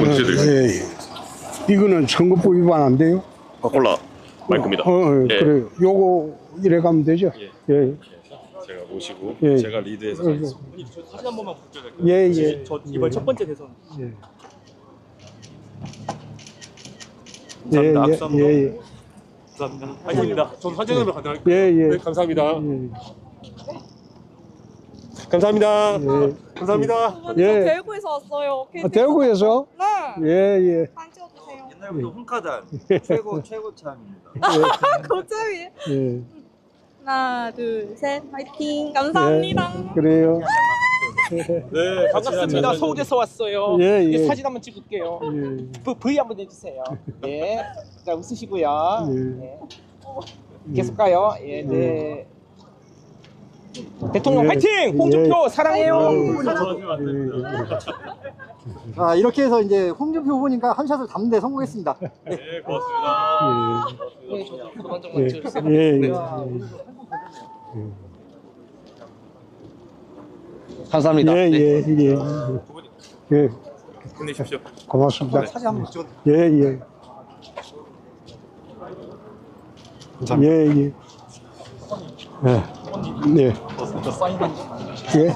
한번 드셔드리겠습니다. 예, 예. 이거는 선거법 위반 안 돼요? 콜라 마이크입니다. 네. 그래요. 요거 이래 가면 되죠? 예. 예. 제가 모시고 예. 제가 리드해서 가겠습니다. 저 사진 한 번만 붙여야 될까요? 예, 예. 저 이번 첫 번째 대선. 예. 감사합니다. 예, 악수 한번. 예, 예. 감사합니다. 파이팅입니다. 저도 사진으로 가능할까요? 예, 예. 네, 감사합니다. 예. 감사합니다. 예. 감사합니다. 저 예. 대구에서 왔어요. 아, 대구에서? 네. 예, 예. 한 찍어주세요. 옛날부터 홍카단 최고 참입니다. 고점이에요. 예. 하나, 둘, 셋, 화이팅. 감사합니다. 예. 그래요. 네, 반갑습니다. 서울에서 왔어요. 예, 이제 예. 사진 한번 찍을게요. 예. V 한번 해주세요. 예. 자, 웃으시고요. 예. 예. 계속 가요. 예, 네. 대통령 예. 화이팅! 홍준표 예. 사랑해요. 자, 이렇게 해서 이제 홍준표 후보님과 한 샷을 담는데 성공했습니다. 네, 고맙습니다. 네, 저도 포도 한 예. 장만 찍으세요. 예, 예. 감사합니다. 예, 예, 예. 예. 힘내십시오. 고맙습니다. 사진 한번 찍어. 예, 예. 예, 예. 예. 네. 예.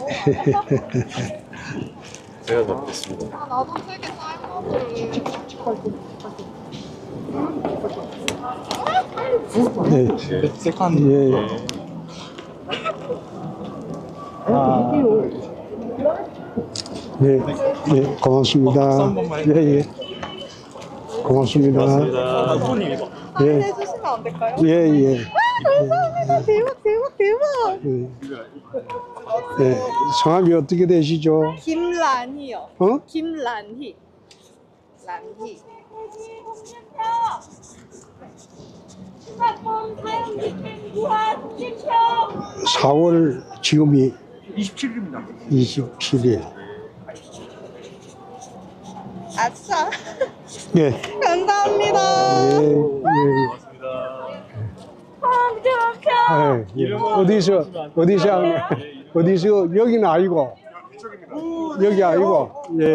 제가 잡겠습니다. 나도 세개 사인 네. 예, 예. 예, 예, 고맙습니다. 예, 예. 고맙습니다. 예, 해주시면 안 될까요? 예, 예. 감사합니다. 대박, 대박, 대박. 예. 예. 성함이 어떻게 되시죠? 김란희요. 어? 김란희. 란희. 4월 지금이 27일입니다. 27일. 아싸. 예. 감사합니다. 예, 홍준표. 예. 예. 어디서 여기는 아니고 여기 아니고 예, 예.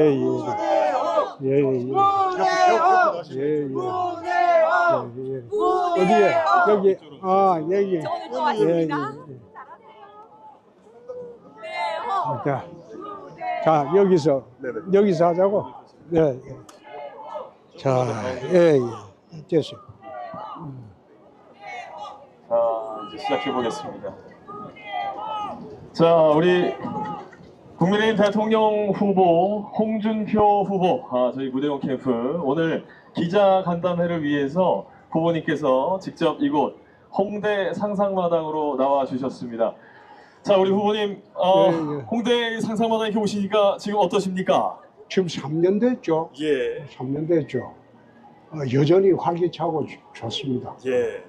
예, 예. 예, 예. 어디에? 여기. 아, 여기. 오늘 또 예, 예. 왔습니다. 자, 자, 여기서 하자고. 네. 예. 자, 예, 예. 됐어요. 자, 이제 시작해 보겠습니다. 자, 우리 국민의힘 대통령 후보 홍준표 후보, 저희 무대원 캠프 오늘 기자 간담회를 위해서 후보님께서 직접 이곳 홍대 상상마당으로 나와 주셨습니다. 자, 우리 후보님, 예. 홍대 상상마당 이렇게 오시니까 지금 어떠십니까? 지금 3년 됐죠? 예, 3년 됐죠? 여전히 활기차고 좋습니다. 예.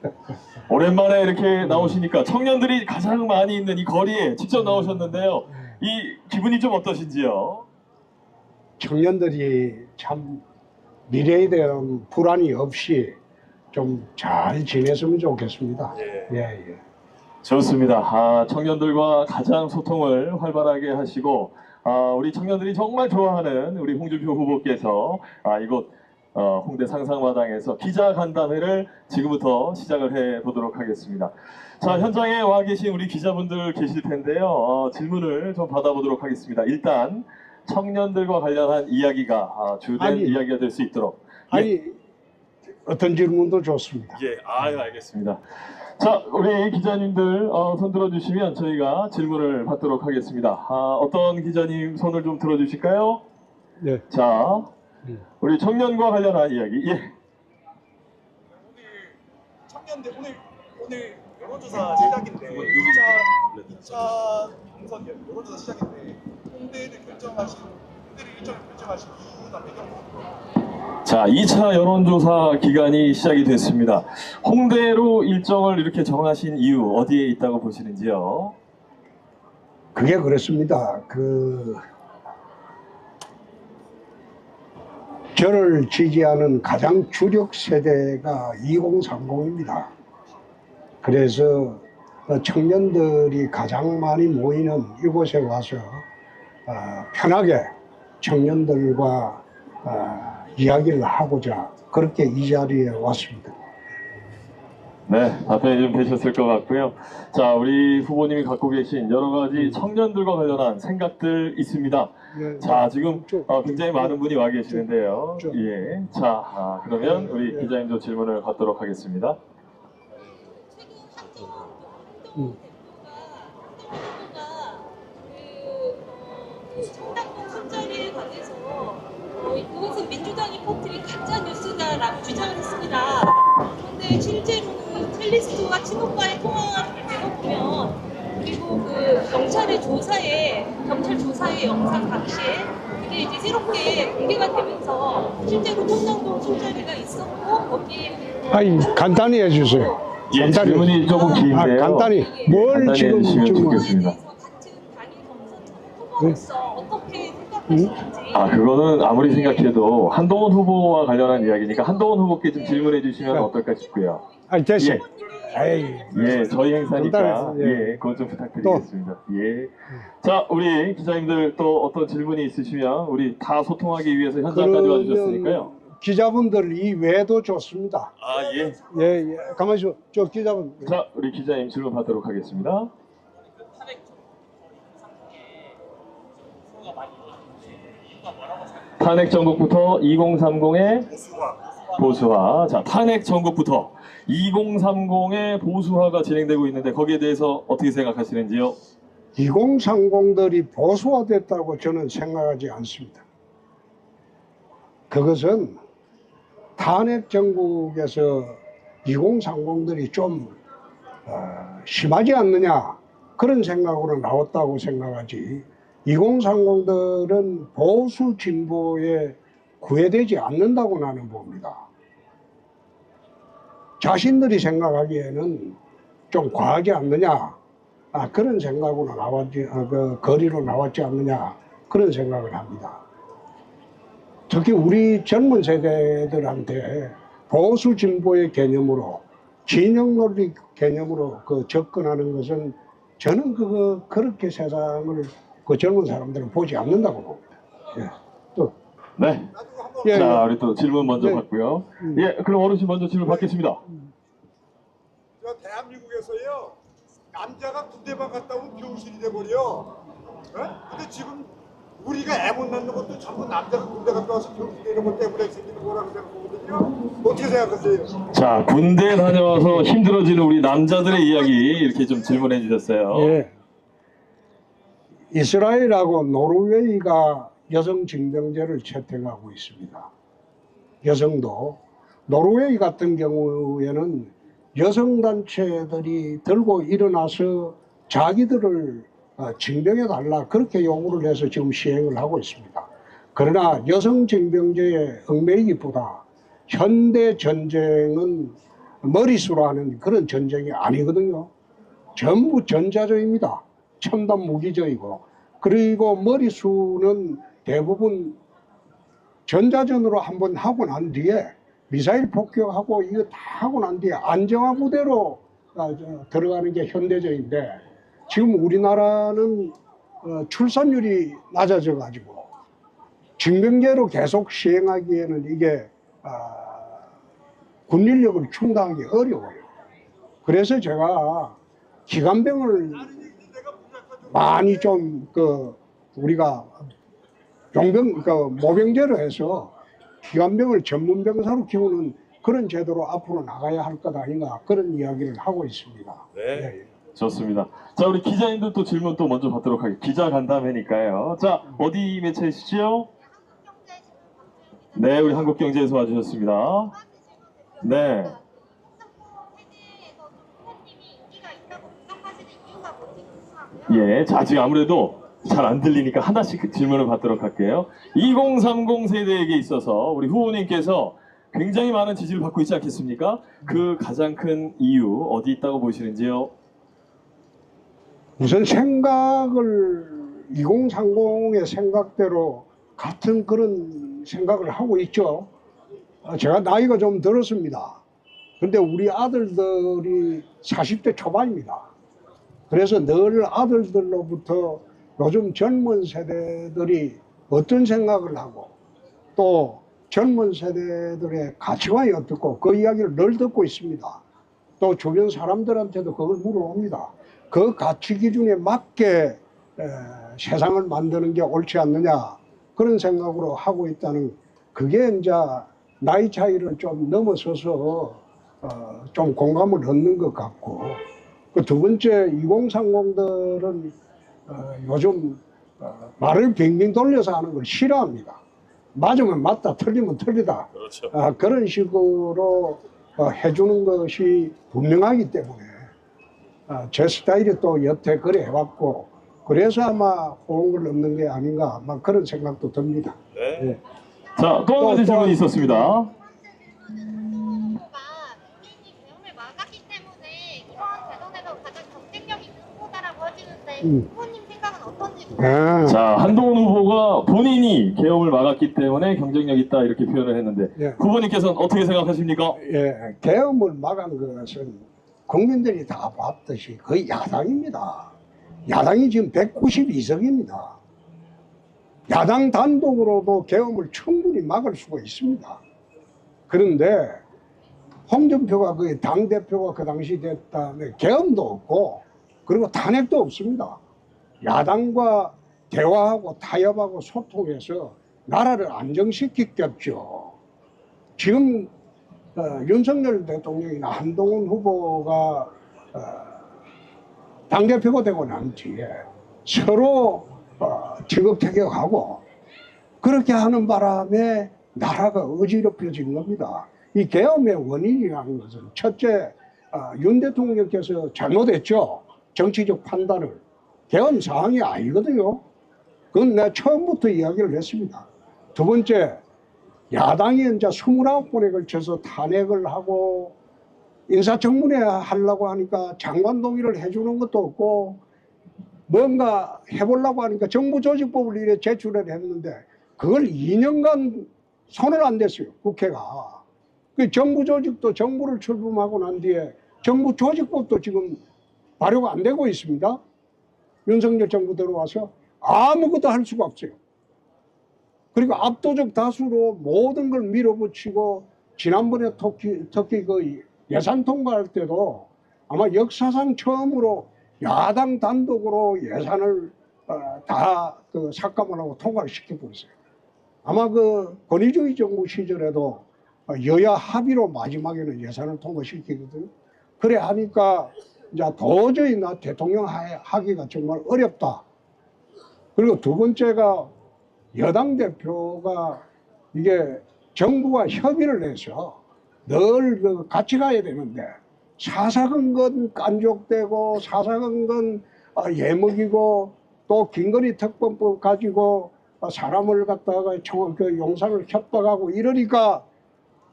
오랜만에 이렇게 나오시니까 청년들이 가장 많이 있는 이 거리에 직접 나오셨는데요. 이 기분이 좀 어떠신지요? 청년들이 참 미래에 대한 불안이 없이 좀 잘 지냈으면 좋겠습니다. 예. 예, 예. 좋습니다. 청년들과 가장 소통을 활발하게 하시고, 우리 청년들이 정말 좋아하는 우리 홍준표 후보께서 이곳 홍대 상상마당에서 기자 간담회를 지금부터 시작을 해 보도록 하겠습니다. 자, 현장에 와 계신 우리 기자분들 계실 텐데요. 질문을 좀 받아보도록 하겠습니다. 일단 청년들과 관련한 이야기가 주된 이야기가 될 수 있도록. 아니, 어떤 질문도 좋습니다. 예, 알겠습니다. 자, 우리 기자님들 손 들어주시면 저희가 질문을 받도록 하겠습니다. 어떤 기자님 손을 좀 들어주실까요? 네. 자, 우리 청년과 관련한 이야기. 예. 청년들 오늘 여론조사 시작인데 2차 경선 여론조사 시작인데 홍대를 일정을 결정하신 이유나 배경. 자, 2차 여론조사 기간이 시작이 됐습니다. 홍대로 일정을 이렇게 정하신 이유 어디에 있다고 보시는지요? 그게 그렇습니다. 저를 지지하는 가장 주력 세대가 2030입니다. 그래서 청년들이 가장 많이 모이는 이곳에 와서 편하게 청년들과 이야기를 하고자 그렇게 이 자리에 왔습니다. 네, 답변이 좀 되셨을 것 같고요. 자, 우리 후보님이 갖고 계신 여러 가지 청년들과 관련한 생각들 있습니다. 네, 자, 지금 쭉. 굉장히 많은 분이 와 계시는데요. 쭉. 예. 자, 그러면 우리 예. 기자님도 질문을 받도록 하겠습니다. 최근 한동훈 음. 그 청담동 술자리에 관해서 그것은 민주당이 퍼뜨린 가짜 뉴스다라고 주장을 했습니다. 그런데 실제로는 첼리스트와 친오빠의 통화를 들어보면 그리고 그 경찰 조사의 영상 당시에 그게 이제 새롭게 공개가 되면서 실제로 청담동 술자리가 있었고 거기에 아니 간단히 해주세요. 예, 간단히. 질문이 조금 긴데요. 간단히 뭘 간단히 지금 해주시면 질문? 좋겠습니다. 같은 단일 경선 후보로서 어떻게 생각하시는지. 그거는 아무리 생각해도 한동훈 후보와 관련한 이야기니까 한동훈 후보께 좀 질문해 주시면 어떨까 싶고요. 아니 됐어요. 예. 에이, 예, 저희 행사니까 간단히, 예. 예, 그것 좀 부탁드리겠습니다. 예. 자, 우리 기자님들 또 어떤 질문이 있으시면 우리 다 소통하기 위해서 현장까지 와주셨으니까요. 기자분들 이 외에도 좋습니다. 아, 예. 예. 가만히 있어. 저 기자분. 자, 우리 기자님 질문 받도록 하겠습니다. 탄핵 정국부터 2030의 보수화. 자, 탄핵 정국부터 2030의 보수화가 진행되고 있는데 거기에 대해서 어떻게 생각하시는지요? 2030들이 보수화됐다고 저는 생각하지 않습니다. 그것은 탄핵 정국에서 2030들이 좀 심하지 않느냐 그런 생각으로 나왔다고 생각하지 2030들은 보수 진보에 구애되지 않는다고 나는 봅니다. 자신들이 생각하기에는 좀 과하지 않느냐 그런 생각으로 나왔지 그 거리로 나왔지 않느냐 그런 생각을 합니다. 특히 우리 젊은 세대들한테 보수 진보의 개념으로 진영 논리 개념으로 접근하는 것은 저는 그렇게 세상을 그 젊은 사람들은 보지 않는다고 봅니다. 예. 또 네. 예, 자, 우리 또 질문 먼저 네. 받고요. 예, 그럼 어르신 먼저 질문 받겠습니다. 저 대한민국에서요 남자가 군대만 갔다 오면 병신이 돼버려. 근데 지금 우리가 애 못 낳는 것도 전부 남자가 군대 갔다 와서 병신 되는 것 때문에 생기는 거라고 생각하거든요. 어떻게 생각하세요? 자, 군대 다녀와서 힘들어지는 우리 남자들의 이야기 이렇게 좀 질문해 주셨어요. 예. 이스라엘하고 노르웨이가 여성 징병제를 채택하고 있습니다. 여성도 노르웨이 같은 경우에는 여성단체들이 들고 일어나서 자기들을 징병해달라 그렇게 요구를 해서 지금 시행을 하고 있습니다. 그러나 여성 징병제에 얽매이기보다 현대 전쟁은 머리수로 하는 그런 전쟁이 아니거든요. 전부 전자저입니다. 첨단 무기저이고 그리고 머리수는 대부분 전자전으로 한번 하고 난 뒤에 미사일 폭격하고 이거 다 하고 난 뒤에 안정화 부대로 들어가는 게 현대적인데 지금 우리나라는 출산율이 낮아져 가지고 징병제로 계속 시행하기에는 이게 군 인력을 충당하기 어려워요. 그래서 제가 기관병을 많이 좀 우리가 모병제로 해서 기관병을 전문병사로 키우는 그런 제도로 앞으로 나가야 할 것 아닌가 그런 이야기를 하고 있습니다. 네. 좋습니다. 자, 우리 기자님들 또 질문 또 먼저 받도록 하겠습니다. 기자 간담회니까요. 자, 어디 매체시죠? 네, 우리 한국경제에서 와주셨습니다. 네. 예, 자, 지금 아무래도 잘 안 들리니까 하나씩 질문을 받도록 할게요. 2030 세대에게 있어서 우리 후보님께서 굉장히 많은 지지를 받고 있지 않겠습니까? 그 가장 큰 이유 어디 있다고 보시는지요? 우선 생각을 2030의 생각대로 같은 그런 생각을 하고 있죠. 제가 나이가 좀 들었습니다. 근데 우리 아들들이 40대 초반입니다. 그래서 늘 아들들로부터 요즘 젊은 세대들이 어떤 생각을 하고 또 젊은 세대들의 가치관이 어떻고 그 이야기를 늘 듣고 있습니다. 또 주변 사람들한테도 그걸 물어봅니다. 그 가치 기준에 맞게 세상을 만드는 게 옳지 않느냐 그런 생각으로 하고 있다는 그게 이제 나이 차이를 좀 넘어서서 좀 공감을 얻는 것 같고 그 두 번째 2030들은 요즘 말을 빙빙 돌려서 하는 걸 싫어합니다. 맞으면 맞다, 틀리면 틀리다. 그렇죠. 그런 식으로 해주는 것이 분명하기 때문에 제 스타일이 또 여태 그래 해왔고 그래서 아마 호응을 얻는 게 아닌가 막 그런 생각도 듭니다. 네. 예. 자, 또 한 가지 질문이 있었습니다. 본인이 계엄을 막았기 때문에 이번 대선에서 가장 경쟁력 있는 후보다라고 하시는데 후보님 생각은 어떤지 자, 한동훈 후보가 본인이 계엄을 막았기 때문에 경쟁력 있다 이렇게 표현을 했는데 예. 후보님께서는 어떻게 생각하십니까? 예, 계엄을 막은 것은 국민들이 다 봤듯이 거의 야당입니다. 야당이 지금 192석입니다. 야당 단독으로도 계엄을 충분히 막을 수가 있습니다. 그런데 홍준표가 그 당대표가 그 당시 됐다면 계엄도 없고 그리고 탄핵도 없습니다. 야당과 대화하고 타협하고 소통해서 나라를 안정시켰겠죠. 지금 윤석열 대통령이나 한동훈 후보가 당대표가 되고 난 뒤에 서로 티격태격하고 그렇게 하는 바람에 나라가 어지럽혀진 겁니다. 이 계엄의 원인이라는 것은 첫째 윤 대통령께서 잘못했죠. 정치적 판단을. 계엄 사항이 아니거든요. 그건 내가 처음부터 이야기를 했습니다. 두 번째, 야당이 이제 29번에 걸쳐서 탄핵을 하고 인사청문회 하려고 하니까 장관 동의를 해주는 것도 없고 뭔가 해보려고 하니까 정부조직법을 이래 제출을 했는데 그걸 2년간 손을 안 댔어요. 국회가. 그 정부조직도 정부를 출범하고 난 뒤에 정부조직법도 지금 발효가 안 되고 있습니다. 윤석열 정부 들어와서 아무것도 할 수가 없어요. 그리고 압도적 다수로 모든 걸 밀어붙이고 지난번에 특히 그 예산 통과할 때도 아마 역사상 처음으로 야당 단독으로 예산을 다 그 삭감을 하고 통과를 시켜버렸어요. 아마 그 권위주의 정부 시절에도 여야 합의로 마지막에는 예산을 통과시키거든요. 그래 하니까 이제 도저히 나 대통령 하기가 정말 어렵다. 그리고 두 번째가 여당 대표가 이게 정부와 협의를 해서 늘 그 같이 가야 되는데 사사건건 깐족되고 사사건건 예먹이고 또 김건희 특검법 가지고 사람을 갖다가 그 용산을 협박하고 이러니까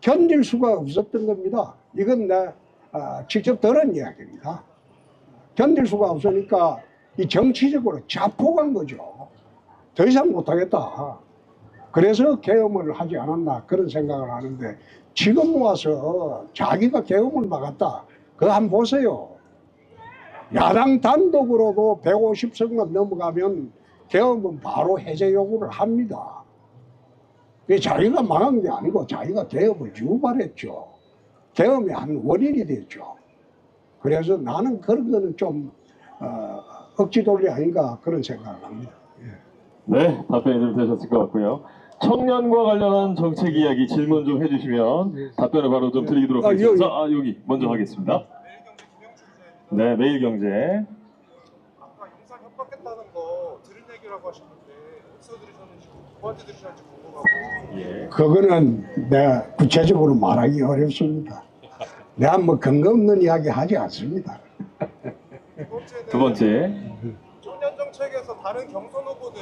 견딜 수가 없었던 겁니다. 이건 내 직접 들은 이야기입니다. 견딜 수가 없으니까 이 정치적으로 자폭한 거죠. 더 이상 못하겠다. 그래서 계엄을 하지 않았나 그런 생각을 하는데 지금 와서 자기가 계엄을 막았다. 그거 한번 보세요. 야당 단독으로도 150석만 넘어가면 계엄은 바로 해제 요구를 합니다. 자기가 망한 게 아니고 자기가 계엄을 유발했죠. 계엄이 한 원인이 됐죠. 그래서 나는 그런 거는 좀 억지돌이 아닌가 그런 생각을 합니다. 예. 네, 답변이 좀 되셨을 것 같고요. 청년과 관련한 정책 이야기 질문 좀 해주시면 답변을 바로 좀 드리도록 하겠습니다. 여기 먼저 하겠습니다. 네, 매일경제. 아까 용산 협박했다는 거 들은 얘기라고 하셨는데 어디서 들으셨는지 누구한테 들으셨는지 궁금하고. 예. 그거는 내가 구체적으로 말하기 어렵습니다. 내가 뭐 근거 없는 이야기 하지 않습니다. 두 번째. 청년 정책에서 다른 경선 후보들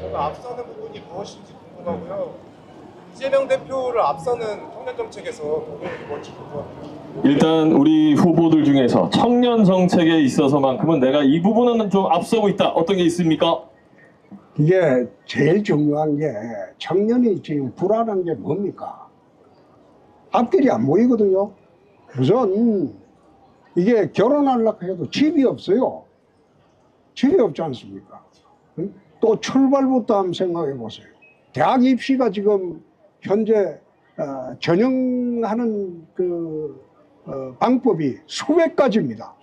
뭔가 앞서는 부분이 무엇인지 궁금하고요. 이재명 대표를 앞서는 청년 정책에서 부분이 뭔지 궁금합니다. 일단 우리 후보들 중에서 청년 정책에 있어서만큼은 내가 이 부분은 좀 앞서고 있다. 어떤 게 있습니까? 이게 제일 중요한 게 청년이 지금 불안한 게 뭡니까? 앞길이 안 보이거든요. 우선 이게 결혼하려고 해도 집이 없어요. 집이 없지 않습니까? 또 출발부터 한번 생각해 보세요. 대학 입시가 지금 현재 전형하는 방법이 수백 가지입니다.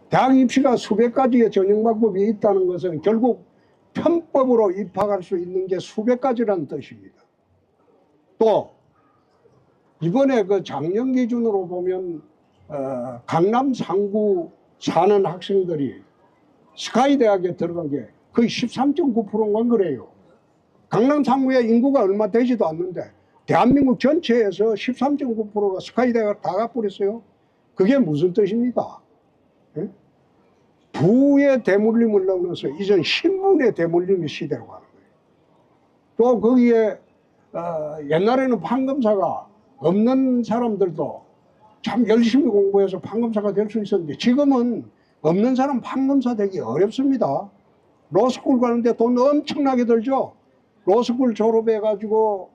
대학 입시가 수백 가지의 전형 방법이 있다는 것은 결국 편법으로 입학할 수 있는 게 수백 가지라는 뜻입니다. 또 이번에 그 작년 기준으로 보면 강남 상구 사는 학생들이 스카이 대학에 들어간 게 거의 13.9%인가 그래요. 강남 상구의 인구가 얼마 되지도 않는데 대한민국 전체에서 13.9%가 스카이 대학을 다 가버렸어요. 그게 무슨 뜻입니까? 예? 부의 대물림을 넘어서 이전 신분의 대물림의 시대로 가는 거예요. 또 거기에 옛날에는 판검사가 없는 사람들도 참 열심히 공부해서 판검사가 될 수 있었는데 지금은 없는 사람 판검사 되기 어렵습니다. 로스쿨 가는데 돈 엄청나게 들죠. 로스쿨 졸업해가지고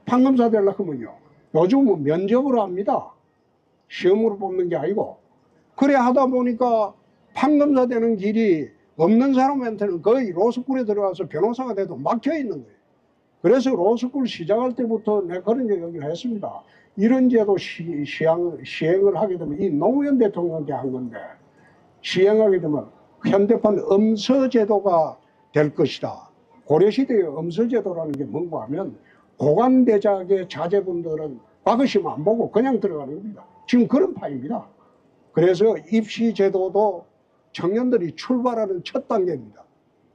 판검사 되려고 하면요. 요즘은 면접으로 합니다. 시험으로 뽑는 게 아니고. 그래 하다 보니까 판검사 되는 길이 없는 사람한테는 거의 로스쿨에 들어가서 변호사가 돼도 막혀 있는 거예요. 그래서 로스쿨 시작할 때부터 내가 그런 얘기를 했습니다. 이런 제도 시행을 하게 되면 이 노무현 대통령한테 한 건데 시행하게 되면 현대판 엄서제도가 될 것이다. 고려시대의 엄서제도라는 게 뭔가 하면 고관대작의 자제분들은 과거시험 안 보고 그냥 들어가는 겁니다. 지금 그런 파입니다. 그래서 입시제도도 청년들이 출발하는 첫 단계입니다.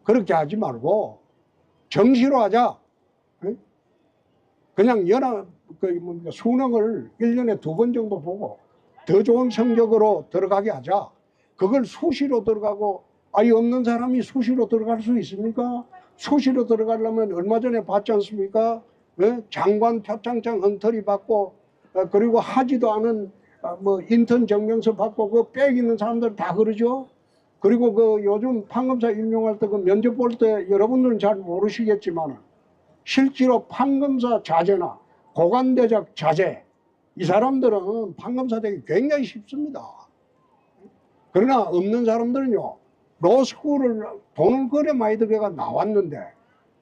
그렇게 하지 말고 정시로 하자. 그냥 수능을 1년에 2번 정도 보고 더 좋은 성적으로 들어가게 하자. 그걸 수시로 들어가고 아예 없는 사람이 수시로 들어갈 수 있습니까? 수시로 들어가려면 얼마 전에 봤지 않습니까? 장관 표창장 엉터리 받고 그리고 하지도 않은 인턴 증명서 받고 그 빽 있는 사람들 다 그러죠. 그리고 그 요즘 판검사 임용할 때 그 면접 볼 때 여러분들은 잘 모르시겠지만 실제로 판검사 자제나 고관대작 자제 이 사람들은 판검사 되기 굉장히 쉽습니다. 그러나 없는 사람들은요 로스쿨을 돈을 그래 많이 들여가 나왔는데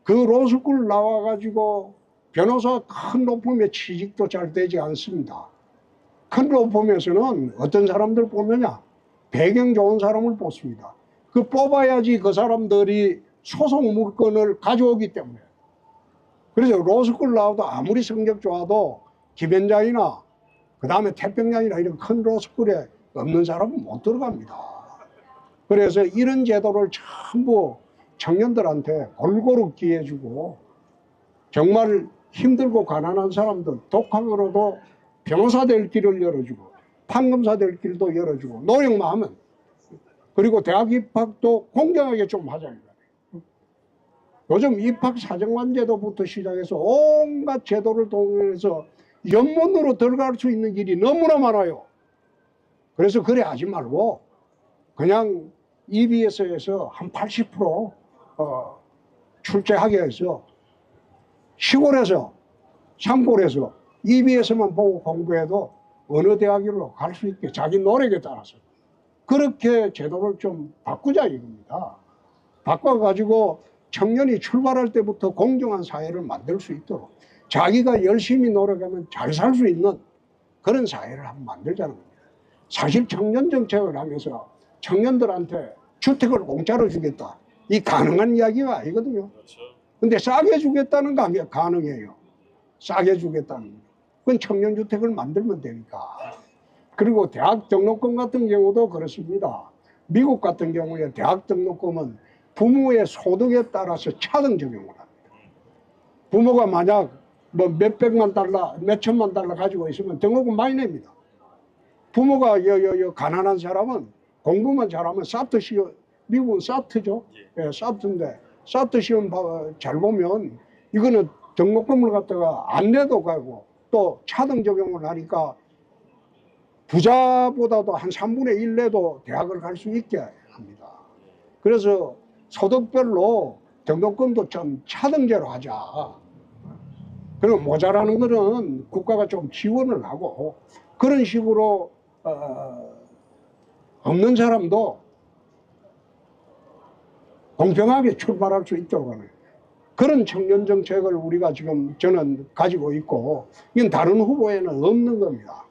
그 로스쿨 나와가지고 변호사 큰 로펌에 취직도 잘 되지 않습니다. 큰 로펌에서는 어떤 사람들 뽑느냐 배경 좋은 사람을 뽑습니다. 그 뽑아야지 그 사람들이 소송 물건을 가져오기 때문에. 그래서 로스쿨 나와도 아무리 성적 좋아도 김현장이나 그 다음에 태평양이나 이런 큰 로스쿨에 없는 사람은 못 들어갑니다. 그래서 이런 제도를 전부 청년들한테 골고루 기해주고 정말 힘들고 가난한 사람들 독학으로도 변호사 될 길을 열어주고 판검사 될 길도 열어주고 노력만 하면 그리고 대학 입학도 공정하게 좀 하자. 요즘 입학사정관 제도부터 시작해서 온갖 제도를 통해서 연문으로 들어갈 수 있는 길이 너무나 많아요. 그래서 그래 하지 말고 그냥 EBS에서 한 80% 출제하게 해서 시골에서 산골에서 EBS만 보고 공부해도 어느 대학으로 갈 수 있게 자기 노력에 따라서 그렇게 제도를 좀 바꾸자 이겁니다. 바꿔가지고 청년이 출발할 때부터 공정한 사회를 만들 수 있도록 자기가 열심히 노력하면 잘 살 수 있는 그런 사회를 한번 만들자는 겁니다. 사실 청년 정책을 하면서 청년들한테 주택을 공짜로 주겠다. 이 가능한 이야기가 아니거든요. 근데 싸게 주겠다는 게 가능해요. 싸게 주겠다는 거. 그건 청년주택을 만들면 되니까. 그리고 대학 등록금 같은 경우도 그렇습니다. 미국 같은 경우에 대학 등록금은 부모의 소득에 따라서 차등 적용을 합니다. 부모가 만약 몇백만 달러, 몇천만 달러 가지고 있으면 등록금 많이 냅니다. 부모가 가난한 사람은 공부만 잘하면 사트 시험, 미국은 사트죠. 예, 사트인데 사트 시험 잘 보면 이거는 등록금을 갖다가 안 내도 가고 또 차등 적용을 하니까 부자보다도 한 3분의 1 내도 대학을 갈 수 있게 합니다. 그래서 소득별로 등록금도 좀 차등제로 하자. 그리고 모자라는 거는 국가가 좀 지원을 하고 그런 식으로 없는 사람도 공평하게 출발할 수 있도록 하는 그런 청년 정책을 우리가 지금 저는 가지고 있고 이건 다른 후보에는 없는 겁니다.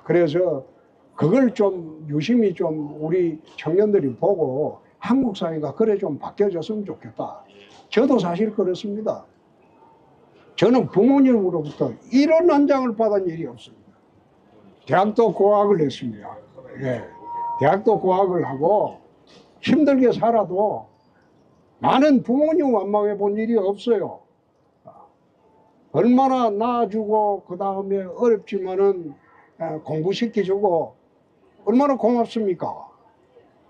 그래서 그걸 좀 유심히 좀 우리 청년들이 보고 한국 사회가 그래 좀 바뀌어졌으면 좋겠다. 저도 사실 그렇습니다. 저는 부모님으로부터 이런 한 장을 받은 일이 없습니다. 대학도 고학을 했습니다. 예. 대학도 고학을 하고 힘들게 살아도 나는 부모님 원망해 본 일이 없어요. 얼마나 낳아주고 그 다음에 어렵지만은 공부시켜주고 얼마나 고맙습니까?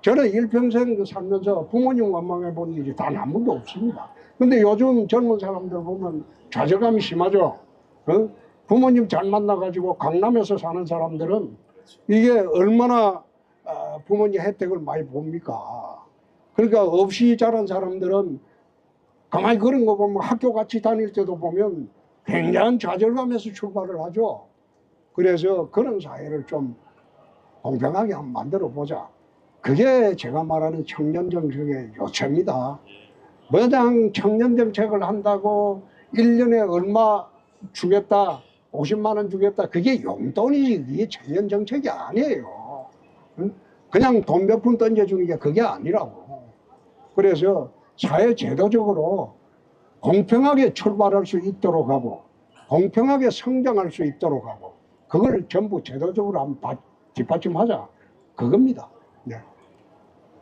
저는 일평생 살면서 부모님 원망해 본 일이 단 한 번도 없습니다. 근데 요즘 젊은 사람들 보면 좌절감이 심하죠. 부모님 잘 만나가지고 강남에서 사는 사람들은 이게 얼마나 부모님 혜택을 많이 봅니까? 그러니까 없이 자란 사람들은 가만히 그런 거 보면 학교 같이 다닐 때도 보면 굉장한 좌절감에서 출발을 하죠. 그래서 그런 사회를 좀 공평하게 한번 만들어 보자. 그게 제가 말하는 청년 정책의 요체입니다. 뭐장 청년 정책을 한다고 1년에 얼마 주겠다, 50만 원 주겠다, 그게 용돈이지 그게 청년 정책이 아니에요. 그냥 돈 몇 푼 던져주는 게 그게 아니라고. 그래서 사회 제도적으로 공평하게 출발할 수 있도록 하고 공평하게 성장할 수 있도록 하고 그걸 전부 제도적으로 한번 뒷받침하자. 그겁니다. 네.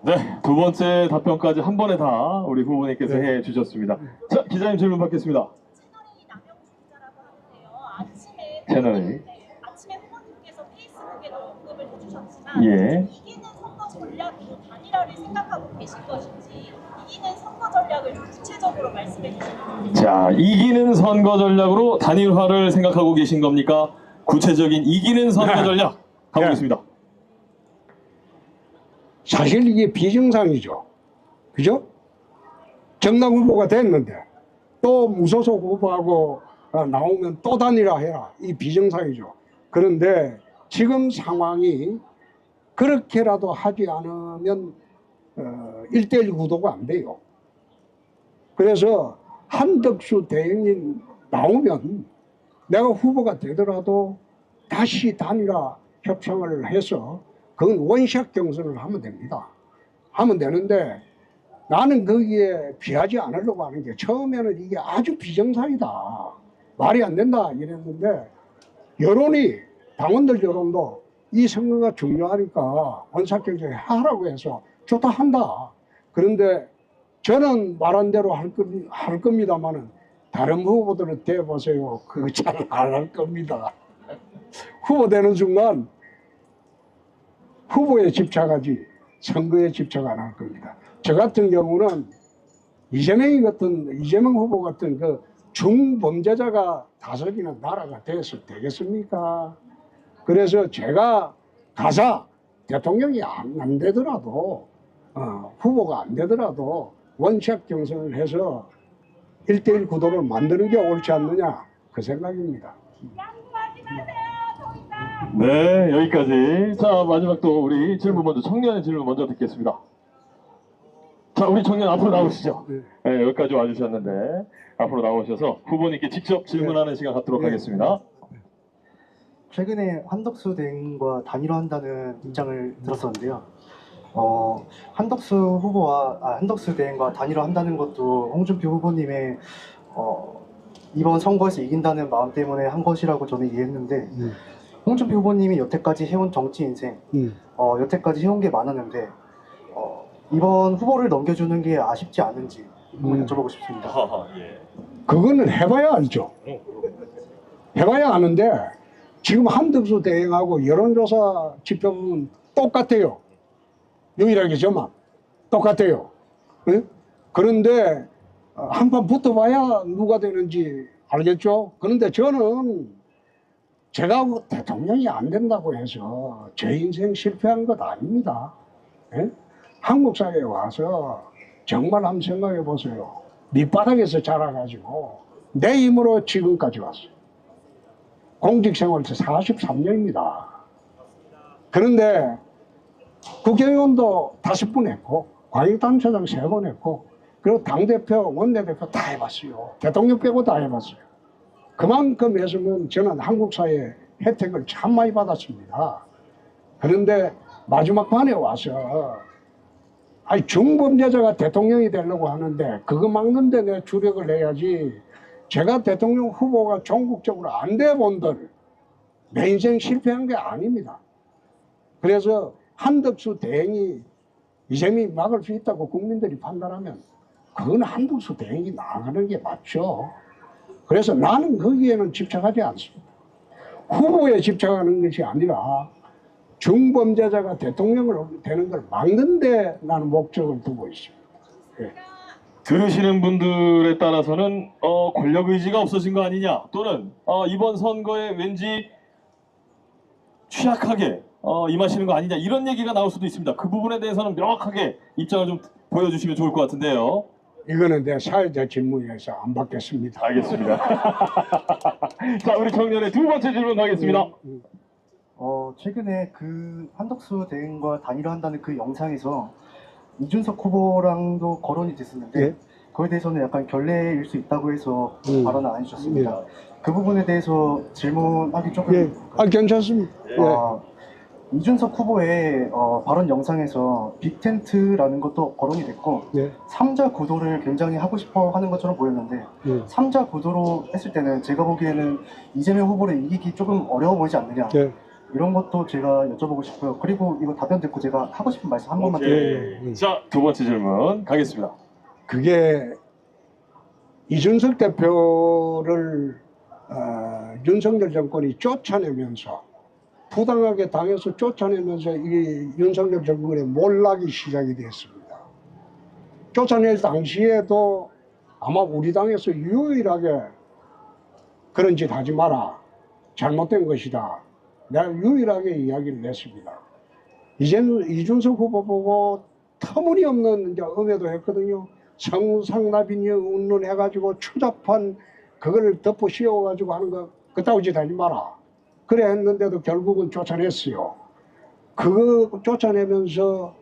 네, 두 번째 답변까지 한 번에 다 우리 후보님께서 해 주셨습니다. 자, 기자님 질문 받겠습니다. 채널이 아침에 후보님께서 페이스북에도 언급을 해주셨지만 예. 이기는 선거 전략으로 단일화를 생각하고 계신 것인지 이기는 선거 전략을 좀 구체적으로 말씀해 주시면 자, 이기는 선거 전략으로 단일화를 생각하고 계신 겁니까? 구체적인 이기는 선거 전략 가보겠습니다. 사실 이게 비정상이죠. 그죠? 정당 후보가 됐는데 또 무소속 후보하고 나오면 또 단일화해라. 이 비정상이죠. 그런데 지금 상황이 그렇게라도 하지 않으면 1대1 구도가 안 돼요. 그래서 한덕수 대행님 나오면 내가 후보가 되더라도 다시 단일화 협상을 해서 그건 원샷 경선을 하면 됩니다. 하면 되는데 나는 거기에 비하지 않으려고 하는 게 처음에는 이게 아주 비정상이다. 말이 안 된다 이랬는데 여론이 당원들 여론도 이 선거가 중요하니까 원샷 경선을 하라고 해서 좋다 한다. 그런데 저는 말한 대로 할 겁니다만은 다른 후보들은 대보세요. 그거 잘 안 할 겁니다. 후보 되는 순간 후보에 집착하지 선거에 집착 안 할 겁니다. 저 같은 경우는 이재명 후보 같은 그 중범죄자가 다스리는 나라가 돼서 되겠습니까? 그래서 제가 가서 대통령이 안 되더라도 후보가 안 되더라도 원샷 경선을 해서 1대1 구도를 만드는 게 옳지 않느냐 그 생각입니다. 네, 여기까지. 자, 마지막 또 우리 질문 먼저 청년의 질문 먼저 듣겠습니다. 자, 우리 청년 앞으로 나오시죠. 네, 여기까지 와주셨는데 앞으로 나오셔서 후보님께 직접 질문하는 시간 갖도록 하겠습니다. 최근에 한덕수 대행과 단일화한다는 입장을 들었었는데요. 한덕수 대행과 단일화한다는 것도 홍준표 후보님의 이번 선거에서 이긴다는 마음 때문에 한 것이라고 저는 이해했는데 홍준표 후보님이 여태까지 해온 정치 인생, 여태까지 해온 게 많았는데 이번 후보를 넘겨주는 게 아쉽지 않은지 한번 여쭤보고 싶습니다. 그거는 해봐야 알죠. 해봐야 아는데 지금 한덕수 대행하고 여론조사 지표 보면 똑같아요. 유일하게 저만 똑같아요. 네? 그런데 한판 붙어봐야 누가 되는지 알겠죠? 그런데 저는 제가 대통령이 안 된다고 해서 제 인생 실패한 것 아닙니다. 네? 한국 사회에 와서 정말 한번 생각해 보세요. 밑바닥에서 자라가지고 내 힘으로 지금까지 왔어요. 공직생활 43년입니다. 그런데 국회의원도 5번 했고 광역단체장 3번 했고 그리고 당대표, 원내대표 다 해봤어요. 대통령 빼고 다 해봤어요. 그만큼 했으면 저는 한국 사회에 혜택을 참 많이 받았습니다. 그런데 마지막 판에 와서 아니 중범죄자가 대통령이 되려고 하는데 그거 막는데 내 주력을 해야지. 제가 대통령 후보가 전국적으로 안 돼 본들 내 인생 실패한 게 아닙니다. 그래서 한덕수 대행이 이재명이 막을 수 있다고 국민들이 판단하면 그건 한덕수 대행이 나가는 게 맞죠. 그래서 나는 거기에는 집착하지 않습니다. 후보에 집착하는 것이 아니라 중범죄자가 대통령을 되는 걸 막는데 나는 목적을 두고 있습니다. 예. 들으시는 분들에 따라서는 권력 의지가 없어진 거 아니냐, 또는 이번 선거에 왠지 취약하게 임하시는 거 아니냐, 이런 얘기가 나올 수도 있습니다. 그 부분에 대해서는 명확하게 입장을 좀 보여주시면 좋을 것 같은데요. 이거는 내 사회적 질문에서 안 받겠습니다. 알겠습니다. 자, 우리 청년의 두 번째 질문 가겠습니다. 최근에 그 한덕수 대행과 단일화한다는 그 영상에서 이준석 후보랑도 거론이 됐었는데 예. 그거에 대해서는 약간 결례일 수 있다고 해서 발언을 안 해주셨습니다. 예. 그 부분에 대해서 질문하기 조금 예, 괜찮습니다. 예. 이준석 후보의 발언 영상에서 빅텐트라는 것도 거론이 됐고 예. 3자 구도를 굉장히 하고 싶어 하는 것처럼 보였는데 예. 3자 구도로 했을 때는 제가 보기에는 이재명 후보를 이기기 조금 어려워 보이지 않느냐, 예. 이런 것도 제가 여쭤보고 싶고요. 그리고 이거 답변 듣고 제가 하고 싶은 말씀 한 번만 오케이. 자, 두 번째 질문 가겠습니다. 그게 이준석 대표를 윤석열 정권이 쫓아내면서 부당하게 당해서 쫓아내면서 이 윤석열 정권의 몰락이 시작이 됐습니다. 쫓아낼 당시에도 아마 우리 당에서 유일하게 그런 짓 하지 마라, 잘못된 것이다, 내가 유일하게 이야기를 냈습니다. 이제는 이준석 후보 보고 터무니없는 이제 음해도 했거든요. 성상납이니 운운해가지고 추잡한 그거를 덮어 씌워가지고 하는 거 그따위 짓 하지 마라. 그래 했는데도 결국은 쫓아냈어요. 그거 쫓아내면서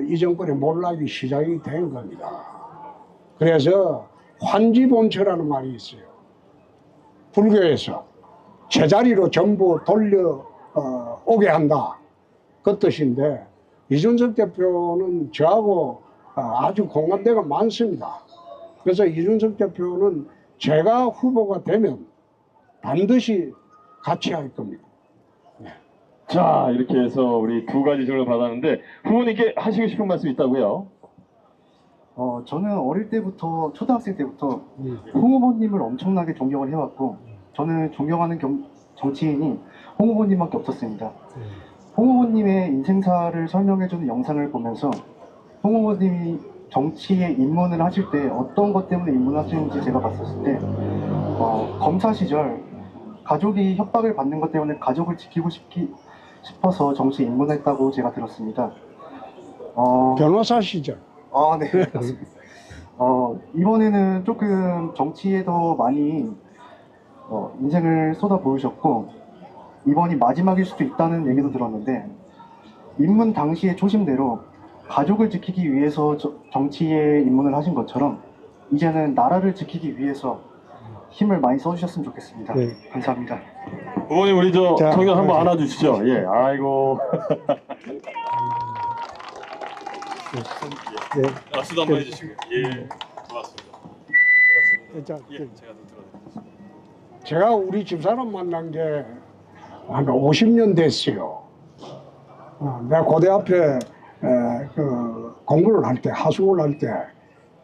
이 정권의 몰락이 시작이 된 겁니다. 그래서 환지본처라는 말이 있어요. 불교에서 제자리로 전부 돌려 오게 한다, 그 뜻인데 이준석 대표는 저하고 아주 공감대가 많습니다. 그래서 이준석 대표는 제가 후보가 되면 반드시 같이 할 겁니다. 네. 자, 이렇게 해서 우리 두 가지 질문을 받았는데 후보님께 하시고 싶은 말씀 있다고요? 저는 어릴 때부터, 초등학생 때부터 홍 후보님을 엄청나게 존경을 해왔고 저는 존경하는 정치인이 홍 후보님밖에 없었습니다. 홍 후보님의 인생사를 설명해주는 영상을 보면서 홍 후보님이 정치에 입문을 하실 때 어떤 것 때문에 입문하시는지 제가 봤었을 때 검사 시절 가족이 협박을 받는 것 때문에 가족을 지키고 싶어서 정치에 입문했다고 제가 들었습니다. 변호사 시절. 네. 맞습니다. 이번에는 조금 정치에도 많이 인생을 쏟아 부으셨고 이번이 마지막일 수도 있다는 얘기도 들었는데 입문 당시의 초심대로 가족을 지키기 위해서 정치에 입문을 하신 것처럼 이제는 나라를 지키기 위해서 힘을 많이 써주셨으면 좋겠습니다. 네. 감사합니다. 후보님, 우리 청년 한번 안아주시죠. 예, 아이고. 네. 박수도 한번 해주시고. 예, 고맙습니다. 자, 예, 제가 좀 들어드리겠습니다. 제가 우리 집사람 만난 게 한 50년 됐어요. 내가 고대 앞에 공부를 할 때, 하숙을 할 때,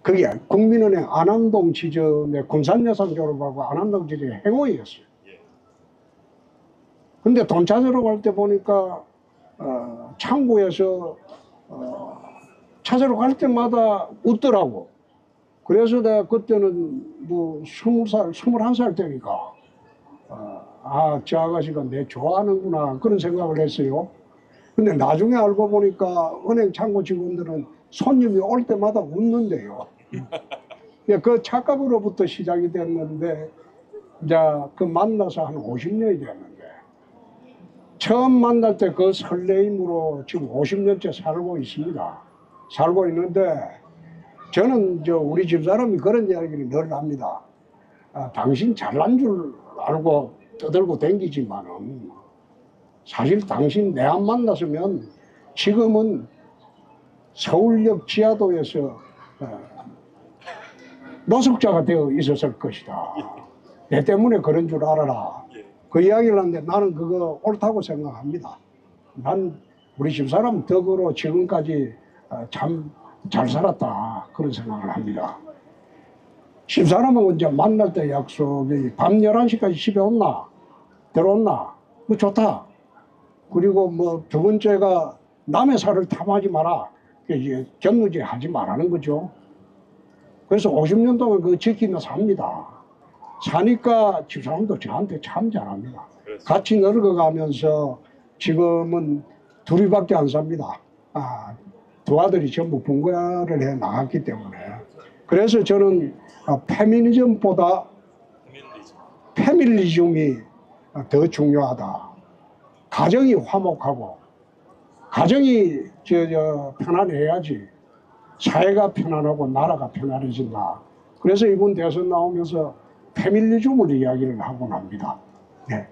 그게 국민은행 안암동 지점에 군산여상 졸업하고 안암동 지점에 행원이었어요. 근데 돈 찾으러 갈 때 보니까 창구에서 찾으러 갈 때마다 웃더라고. 그래서 내가 그때는 뭐 20살, 21살 때니까 저 아가씨가 내 좋아하는구나, 그런 생각을 했어요. 근데 나중에 알고 보니까 은행 창구 직원들은 손님이 올 때마다 웃는데요. 그 착각으로부터 시작이 됐는데 이제 그 만나서 한 50년이 됐는데 처음 만날 때 그 설레임으로 지금 50년째 살고 있습니다. 살고 있는데 저는 우리 집사람이 그런 이야기를 늘 합니다. 당신 잘난 줄 알고 떠들고 댕기지만은 사실 당신 내 안 만났으면 지금은 서울역 지하도에서 노숙자가 되어 있었을 것이다. 내 때문에 그런 줄 알아라. 그 이야기를 하는데 나는 그거 옳다고 생각합니다. 난 우리 집사람 덕으로 지금까지 참 잘 살았다. 그런 생각을 합니다. 집사람은 이제 만날 때 약속이 밤 11시까지 집에 온나? 들어온나? 뭐 좋다. 그리고 뭐 두 번째가 남의 살을 탐하지 마라. 이제 견누지 하지 말라는 거죠. 그래서 50년 동안 그거 지키며 삽니다. 사니까 집사람도 저한테 참 잘합니다. 같이 늙어가면서 지금은 둘이밖에 안 삽니다. 두 아들이 전부 분가를 해 나갔기 때문에. 그래서 저는 페미니즘보다 패밀리즘이 더 중요하다. 가정이 화목하고 가정이 편안해야지 사회가 편안하고 나라가 편안해진다. 그래서 이번 대선 나오면서 패밀리즘을 이야기를 하곤 합니다. 네.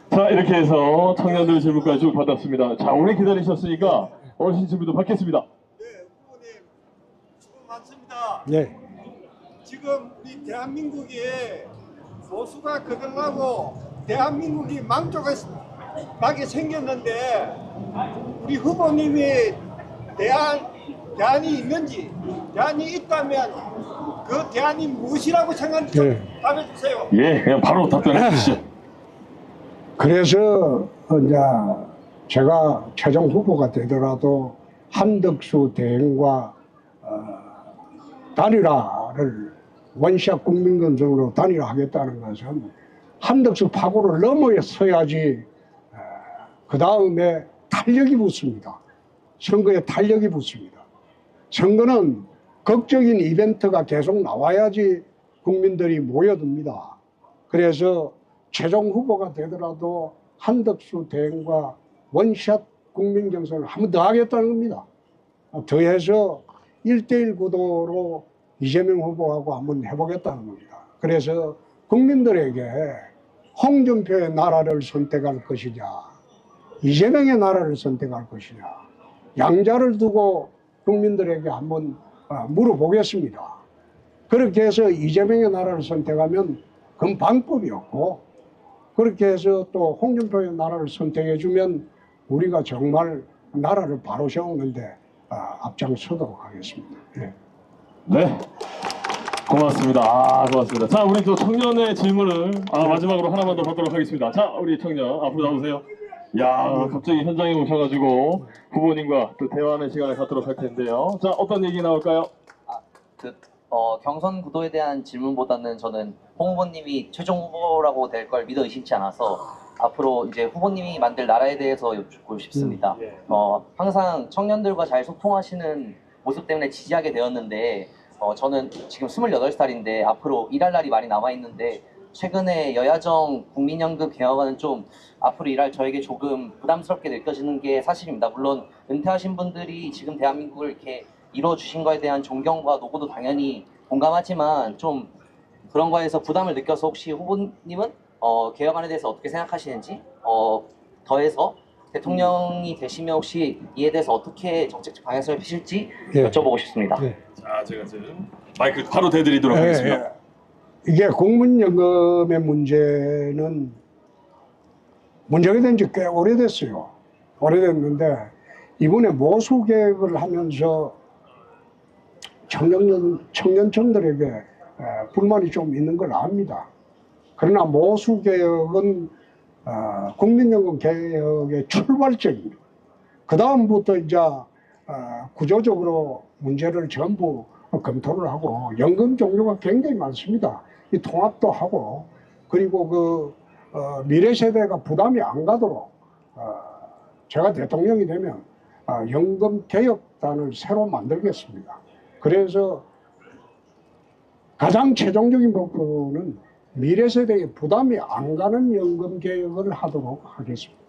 자, 이렇게 해서 청년들 질문까지 쭉 받았습니다. 자, 오래 기다리셨으니까 어르신 질문도 받겠습니다. 네, 후보님 수고 많습니다. 네. 지금 우리 대한민국이 보수가 거듭나고 대한민국이 망조하게 생겼는데 우리 후보님이 대안이 있는지, 대안이 있다면 그 대안이 무엇이라고 생각하는지 좀 답해주세요. 예, 그냥 바로 답변해 주시죠. 그래서 이제 제가 최종 후보가 되더라도 한덕수 대행과 단일화를 원샷 국민건설로 단일화하겠다는 것은 한덕수 파고를 넘어서야지 그 다음에 탄력이 붙습니다. 선거에 탄력이 붙습니다. 선거는 극적인 이벤트가 계속 나와야지 국민들이 모여듭니다. 그래서 최종 후보가 되더라도 한덕수 대행과 원샷 국민경선을 한 번 더 하겠다는 겁니다. 더해서 1대1 구도로 이재명 후보하고 한번 해보겠다는 겁니다. 그래서 국민들에게 홍준표의 나라를 선택할 것이냐, 이재명의 나라를 선택할 것이냐, 양자를 두고 국민들에게 한번 물어보겠습니다. 그렇게 해서 이재명의 나라를 선택하면 그건 방법이 없고, 그렇게 해서 또 홍준표의 나라를 선택해주면 우리가 정말 나라를 바로 세우는데 앞장서도록 하겠습니다. 네. 네. 고맙습니다. 고맙습니다. 자, 우리 또 청년의 질문을 마지막으로 하나만 더 받도록 하겠습니다. 자, 우리 청년 앞으로 나오세요. 야, 갑자기 현장에 오셔가지고 후보님과 또 대화하는 시간을 갖도록 할 텐데요. 자, 어떤 얘기 나올까요? 경선 구도에 대한 질문보다는 저는 홍 후보님이 최종 후보라고 될 걸 믿어 의심치 않아서 앞으로 이제 후보님이 만들 나라에 대해서 여쭙고 싶습니다. 항상 청년들과 잘 소통하시는 모습 때문에 지지하게 되었는데 저는 지금 28살인데 앞으로 일할 날이 많이 남아있는데 최근에 여야정 국민연금 개혁안은 좀 앞으로 일할 저에게 조금 부담스럽게 느껴지는 게 사실입니다. 물론 은퇴하신 분들이 지금 대한민국을 이렇게 이루어주신 거에 대한 존경과 노고도 당연히 공감하지만 좀 그런 거에서 부담을 느껴서 혹시 후보님은 개혁안에 대해서 어떻게 생각하시는지 더해서 대통령이 되시면 혹시 이에 대해서 어떻게 정책적 방향성을 피실지 여쭤보고 싶습니다. 자, 제가 지금 마이크 바로 대드리도록 하겠습니다. 이게 국민연금의 문제가 된 지 꽤 오래됐어요. 오래됐는데 이번에 모수 개혁을 하면서 청년층들에게 불만이 좀 있는 걸 압니다. 그러나 모수 개혁은 국민연금 개혁의 출발점입니다. 그 다음부터 이제 구조적으로 문제를 전부 검토를 하고 연금 종류가 굉장히 많습니다. 이 통합도 하고 그리고 미래 세대가 부담이 안 가도록 제가 대통령이 되면 연금 개혁단을 새로 만들겠습니다. 그래서 가장 최종적인 목표는 미래 세대에 부담이 안 가는 연금 개혁을 하도록 하겠습니다.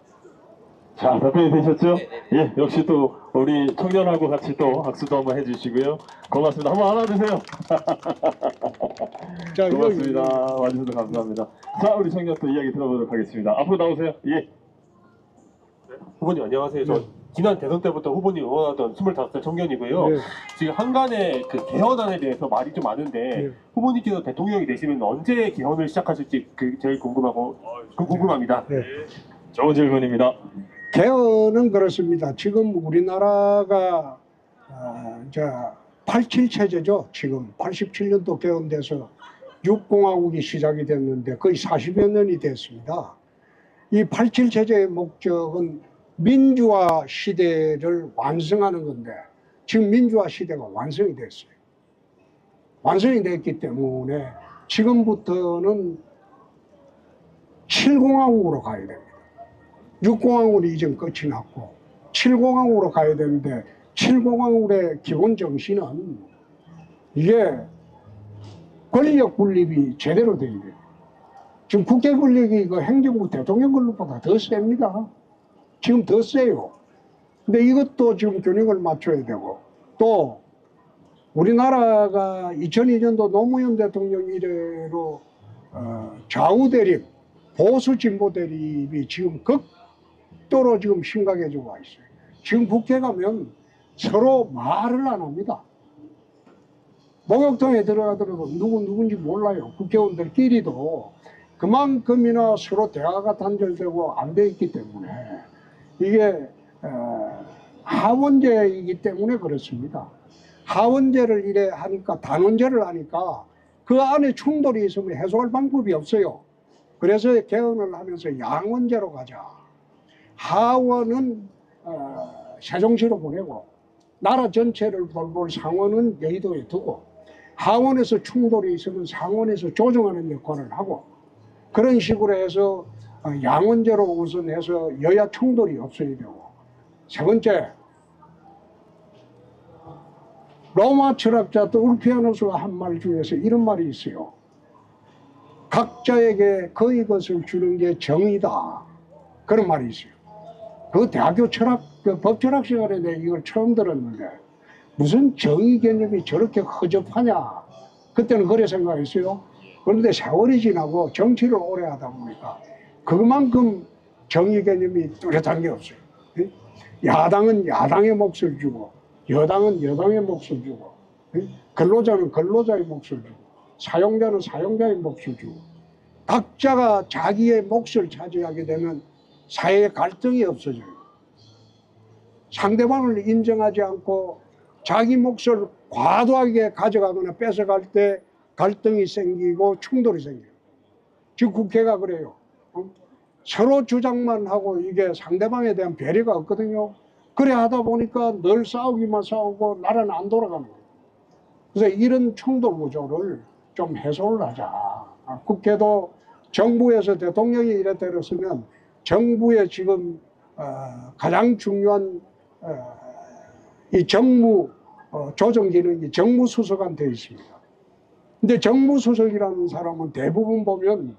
자, 답변이 되셨죠? 네네네. 예, 역시 또 우리 청년하고 같이 또 박수도 한번 해주시고요. 고맙습니다. 한번 안아주세요. 자, 고맙습니다. 와주셔서 감사합니다. 자, 우리 청년 또 이야기 들어보도록 하겠습니다. 앞으로 나오세요. 예. 후보님 안녕하세요. 저 지난 대선 때부터 후보님 응원하던 25살 청년이고요. 네. 지금 한간의 그 개헌안에 대해서 말이 좀 많은데 네. 후보님께서 대통령이 되시면 언제 개헌을 시작하실지 그 제일 궁금합니다. 네. 좋은 질문입니다. 개헌은 그렇습니다. 지금 우리나라가 87 체제죠. 지금 87년도 개헌돼서 6공화국이 시작이 됐는데 거의 40여 년이 됐습니다. 이 87 체제의 목적은 민주화 시대를 완성하는 건데 지금 민주화 시대가 완성이 됐어요. 완성이 됐기 때문에 지금부터는 7공화국으로 가야 됩니다. 6공화국은 이전 끝이 났고 7공화국으로 가야 되는데 7공화국의 기본 정신은 이게 권력 분립이 제대로 돼야 돼요. 지금 국회 권력이 그 행정부 대통령 권력보다 더 셉니다. 지금 더 세요. 근데 이것도 지금 균형을 맞춰야 되고 또 우리나라가 2002년도 노무현 대통령 이래로 좌우 대립, 보수 진보 대립이 지금 극도로 지금 심각해지고 와 있어요. 지금 국회 가면 서로 말을 안 합니다. 목욕탕에 들어가더라도 누군지 몰라요. 국회의원들끼리도 그만큼이나 서로 대화가 단절되고 안 돼 있기 때문에 이게 하원제이기 때문에 그렇습니다. 하원제를 이래 하니까 단원제를 하니까 그 안에 충돌이 있으면 해소할 방법이 없어요. 그래서 개헌을 하면서 양원제로 가자. 하원은 세종시로 보내고 나라 전체를 돌볼 상원은 여의도에 두고 하원에서 충돌이 있으면 상원에서 조정하는 역할을 하고 그런 식으로 해서 양원제로 우선해서 여야 충돌이 없어야 되고 세 번째 로마 철학자 또 울피아노스가 한 말 중에서 이런 말이 있어요. 각자에게 그의 것을 주는 게 정의다. 그런 말이 있어요. 그 대학교 철학, 그 법철학 시간에 내가 이걸 처음 들었는데 무슨 정의 개념이 저렇게 허접하냐. 그때는 그래 생각했어요. 그런데 세월이 지나고 정치를 오래 하다 보니까 그만큼 정의 개념이 뚜렷한 게 없어요. 야당은 야당의 몫을 주고 여당은 여당의 몫을 주고 근로자는 근로자의 몫을 주고 사용자는 사용자의 몫을 주고 각자가 자기의 몫을 차지하게 되면 사회의 갈등이 없어져요. 상대방을 인정하지 않고 자기 몫을 과도하게 가져가거나 뺏어갈 때 갈등이 생기고 충돌이 생겨요. 지금 국회가 그래요. 서로 주장만 하고 이게 상대방에 대한 배려가 없거든요. 그래 하다 보니까 늘 싸우기만 싸우고 나라는 안 돌아가는 거예요. 그래서 이런 충돌 구조를 좀 해소를 하자. 국회도 정부에서 대통령이 이래 때렸으면 정부의 지금 가장 중요한 이 정무 조정 기능이 정무수석한테 있습니다. 근데 정무수석이라는 사람은 대부분 보면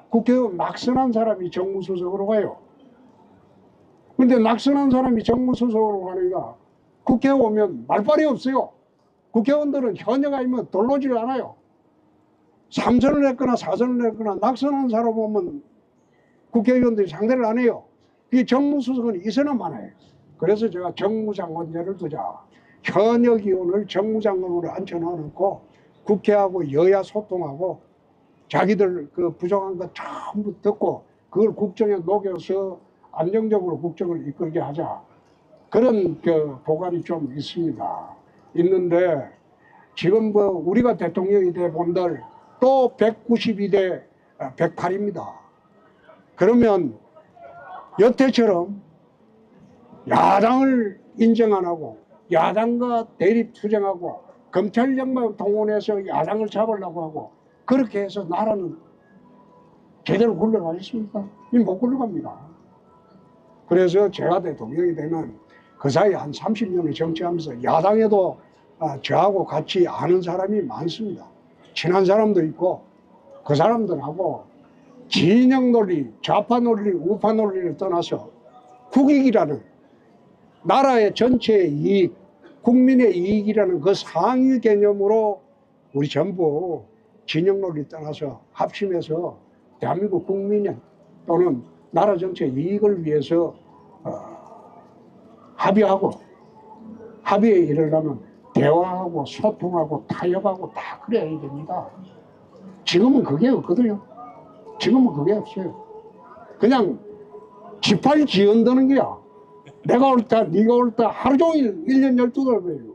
국회의원 낙선한 사람이 정무수석으로 가요. 근데 낙선한 사람이 정무수석으로 가니까 국회에 오면 말발이 없어요. 국회의원들은 현역 아니면 돌로질 않아요. 3선을 했거나 4선을 했거나 낙선한 사람 오면 국회의원들이 상대를 안 해요. 이 정무수석은 있어나 많아요. 그래서 제가 정무장관제를 두자. 현역 의원을 정무장관으로 앉혀놓고 국회하고 여야 소통하고 자기들 그 부정한 거 전부 듣고 그걸 국정에 녹여서 안정적으로 국정을 이끌게 하자. 그런 그 보관이 좀 있습니다. 있는데 지금 뭐 우리가 대통령이 돼 본들 또 192대 108입니다. 그러면 여태처럼 야당을 인정 안 하고 야당과 대립 투쟁하고 검찰력만 동원해서 야당을 잡으려고 하고 그렇게 해서 나라는 제대로 굴러가겠습니까? 못 굴러갑니다. 그래서 제가 대통령이 되면 그 사이에 한 30년을 정치하면서 야당에도 저하고 같이 아는 사람이 많습니다. 친한 사람도 있고 그 사람들하고 진영 논리, 좌파 논리, 우파 논리를 떠나서 국익이라는 나라의 전체의 이익, 국민의 이익이라는 그 상위 개념으로 우리 전부 진영 논리 떠나서 합심해서 대한민국 국민의 또는 나라 전체 이익을 위해서 합의에 이르려면 대화하고 소통하고 타협하고 다 그래야 됩니다. 지금은 그게 없거든요. 지금은 그게 없어요. 그냥 지팔 지연드는 게야. 내가 옳다, 네가 옳다, 하루 종일 1년 12달 걸려요.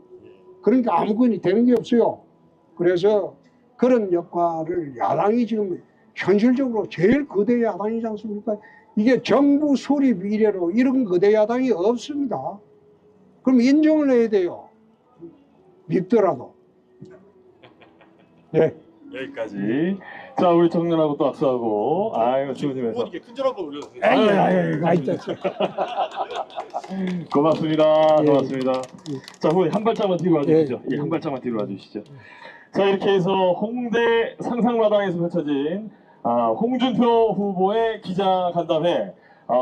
그러니까 아무것도 되는 게 없어요. 그래서 그런 역할을 야당이 지금 현실적으로 제일 거대 야당이지 않습니까? 이게 정부 수립 이래로 이런 거대 야당이 없습니다. 그럼 인정을 해야 돼요. 믿더라도. 네. 여기까지. 자, 우리 청년하고 또 악수하고. 아유, 조심해서. 이게 큰절 한번 올려주세요. 고맙습니다. 예. 고맙습니다. 자, 후보님 한 발짝만 뒤로 와주시죠. 예. 예, 한 발짝만 뒤로 와주시죠. 자, 이렇게 해서 홍대 상상마당에서 펼쳐진 홍준표 후보의 기자간담회.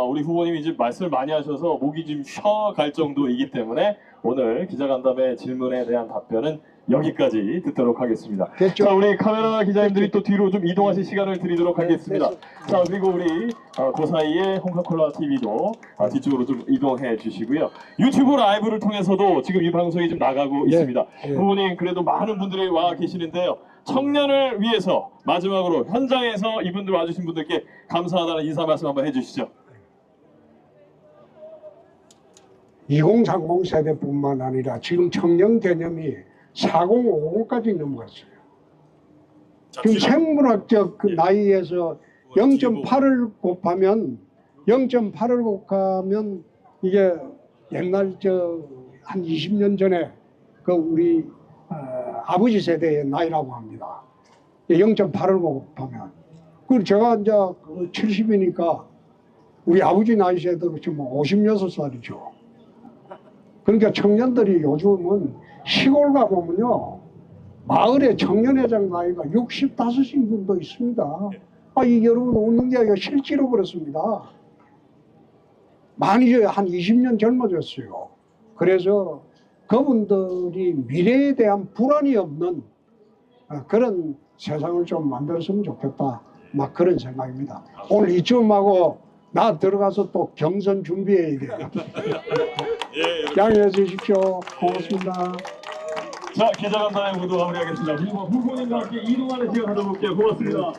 우리 후보님이 이제 말씀을 많이 하셔서 목이 좀 쉬어갈 정도이기 때문에 오늘 기자간담회 질문에 대한 답변은 여기까지 듣도록 하겠습니다. 됐죠? 자, 우리 카메라 기자님들이 또 뒤로 좀 이동하실 시간을 드리도록 하겠습니다. 자, 그리고 우리 그 사이에 홍카콜라 TV도 뒤쪽으로 좀 이동해 주시고요. 유튜브 라이브를 통해서도 지금 이 방송이 좀 나가고 있습니다. 후보님, 그래도 많은 분들이 와 계시는데요. 청년을 위해서 마지막으로 현장에서 이분들 와주신 분들께 감사하다는 인사 말씀 한번 해주시죠. 2030 세대뿐만 아니라 지금 청년 개념이 4050까지 넘어갔어요. 지금 생물학적 그 나이에서 0.8을 곱하면 이게 옛날 한 20년 전에 그 우리 아버지 세대의 나이라고 합니다. 0.8을 곱하면. 그리고 제가 이제 70이니까 우리 아버지 나이 세대로 지금 56살이죠. 그러니까 청년들이 요즘은 시골 가보면요, 마을에 청년회장 나이가 65인 분도 있습니다. 이 여러분 웃는 게 아니라 실제로 그렇습니다. 많이 한 20년 젊어졌어요. 그래서 그분들이 미래에 대한 불안이 없는 그런 세상을 좀 만들었으면 좋겠다. 막 그런 생각입니다. 오늘 이쯤하고 나 들어가서 또 경선 준비해야 돼요. 양해해 주십시오. 고맙습니다. 자, 기자간담회 모두 마무리하겠습니다. 후보님과 함께 이동하는 시간 가져볼게요. 고맙습니다.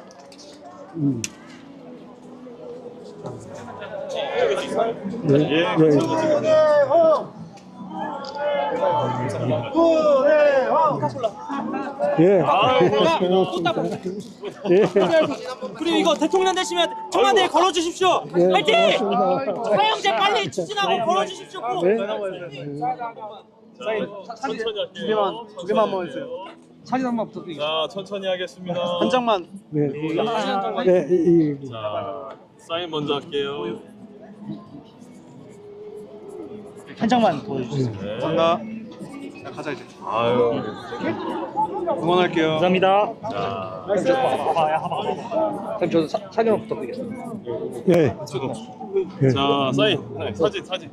그리고 이거 대통령 되시면 청와대에 걸어주십시오. 화이팅! 사형제 빨리 추진하고 걸어주십시오. 두 개만 한번 해주세요. 사진 한번 부탁드리겠습니다. 자, 천천히 하겠습니다. 한 장만. 자, 사인 먼저 할게요. 한 장만 보여주세요. 감사합니다. 가자 이제. 아유. 응원할게요. 감사합니다. 자, 그럼 저 사진 한번 부탁드리겠습니다. 네. 자, 사인. 사진.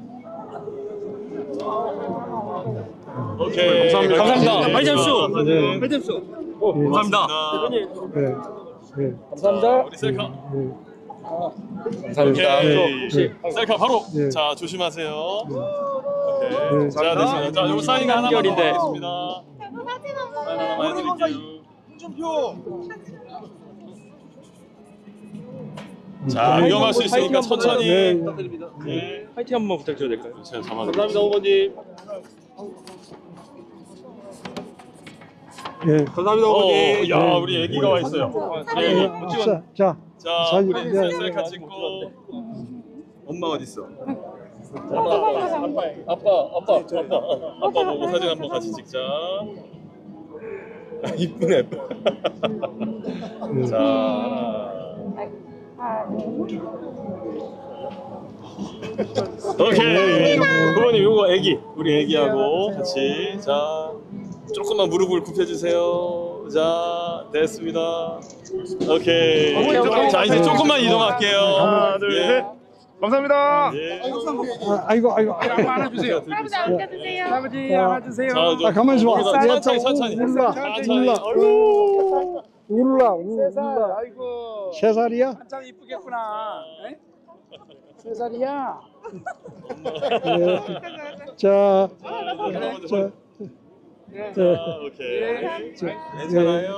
오케이. 감사합니다. 많이 잡으십시오. 사진. 많이 잡으십시오. 감사합니다. 감사합니다. 우리 셀카. 감사합니다. 오케이. 셀카 바로. 자, 조심하세요. 오케이. 자, 됐습니다. 자, 요 사인 하나만 더 한결인데. 하겠습니다. 사진 한번 사인 하나만 해드릴게요. 자, 위험할 수 있으니까 천천히. 네. 화이팅 한번 부탁드려도 될까요? 제가 잡아드릴게요. 감사합니다, 후보님. 감사합니다, 후보님. 야, 우리 애기가 와 있어요. 우리 애기. 자, 자, 우리 셀카 찍고. 엄마 어디 있어? 아빠 보고 사진 한번 같이 찍자. 이쁘네. 자, 오케이. 후보님 요거 애기, 우리 애기하고 같이. 자, 조금만 무릎을 굽혀주세요. 자, 됐습니다. 오케이. 자, 이제 조금만 이동할게요. 하나, 둘, 셋. 감사합니다. 예. 아이고. 안아주세요. 할아버지 안겨주세요. 할아버지 안아주세요. 자, 가만히 있어 봐. 천천히. 울라. 아이고. 울라. 3살. 아이고. 3살이야? 한참 이쁘겠구나. 3살이야. 자, 오케이. 괜찮아요.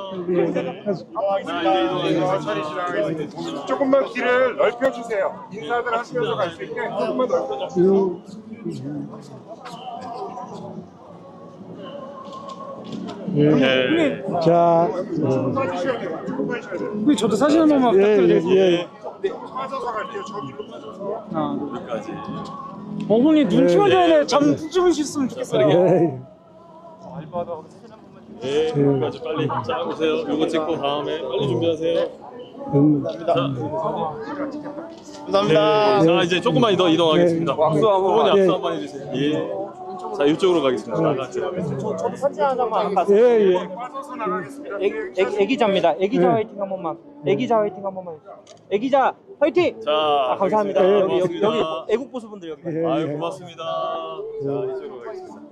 조금만 길을 넓혀주세요. 인사들 하시면서 갈 수 있게 조금만 넓혀주세요. 자, 우리 저도 사진 한 번만 부탁드려요. 예. 빠져서 갈게요. 저기로 빠져서. 여기까지. 어머니 눈치 맞아야 돼. 잠 주무셨으면 좋겠어요. 예, 여기까지 빨리. 자, 보세요. 요거 찍고 다음에 빨리 준비하세요. 감사합니다. 자, 이제 조금만 이동하겠습니다. 후보님 앞서 한번 해주세요. 예. 자, 이쪽으로 가겠습니다. 저도 사진 한 장만 예. 빠져서 나가겠습니다. 애기자입니다. 애기자 화이팅 한 번만. 애기자 화이팅 한 번만. 애기자 화이팅. 자, 감사합니다. 가겠습니다. 여기 애국 보수분들 여기. 아유, 고맙습니다. 자, 이쪽으로 가겠습니다.